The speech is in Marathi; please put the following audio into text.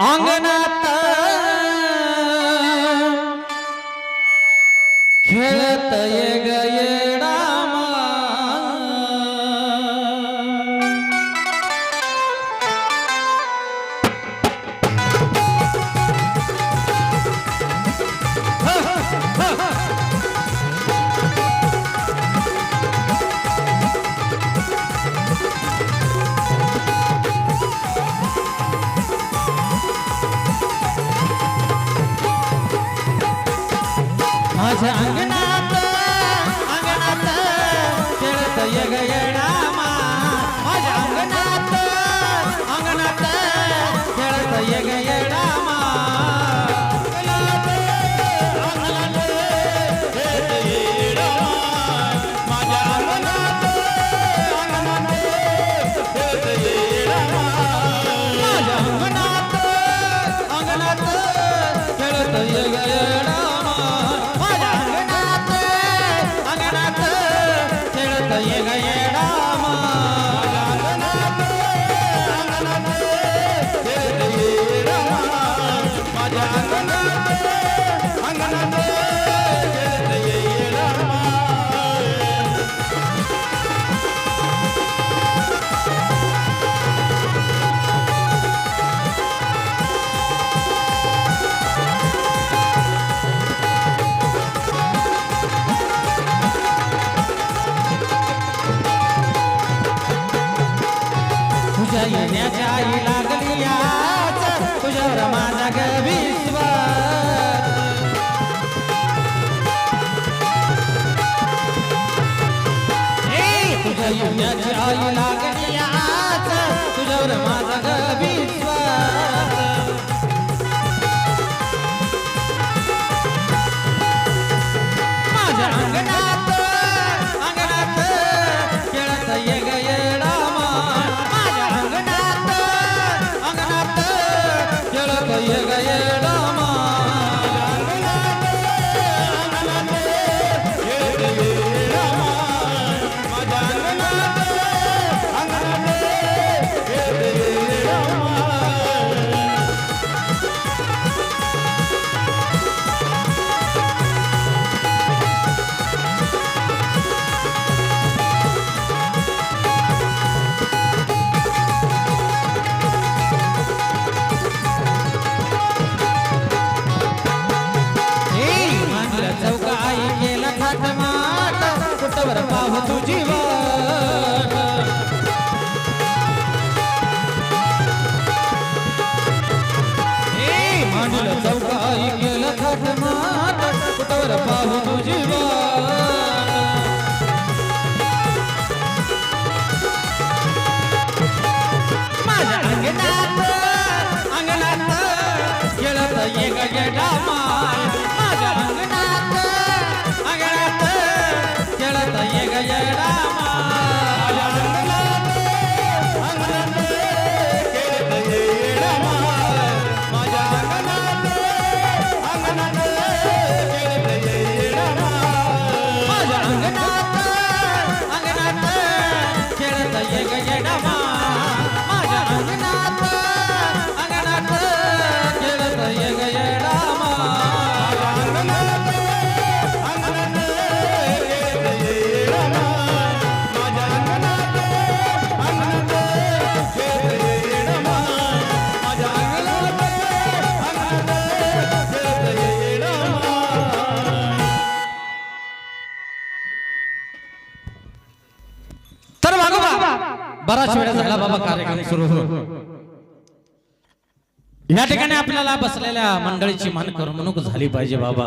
अंगणात खेळत ये गयेडा माझ्या अंगणात खेळत ये गयेडा माझ्या अंगणात खेळत ये गयेडा येण्याच्या आई लागली आज तुझ्यावर माझा ग विश्वास तुझ्या येण्याची आई लागली आज तुझ्यावर माझा ग विश्वास माझ्या अंगणात खेळत ये गयेडा ये गयेडा कुठवर पाहू तुझी वाट मांडीला चौकाई केलं थाटमाट कुठवर पाहू तुझी वाट माझ्या अंगणात खेळत ये गयेडा माझ्या अंगणात खेळत ये गयेडा बराच वेळ झाला बाबा कार्यक्रम सुरू या ठिकाणी आपल्याला बसलेल्या मंडळीची मान करमणूक झाली पाहिजे बाबा।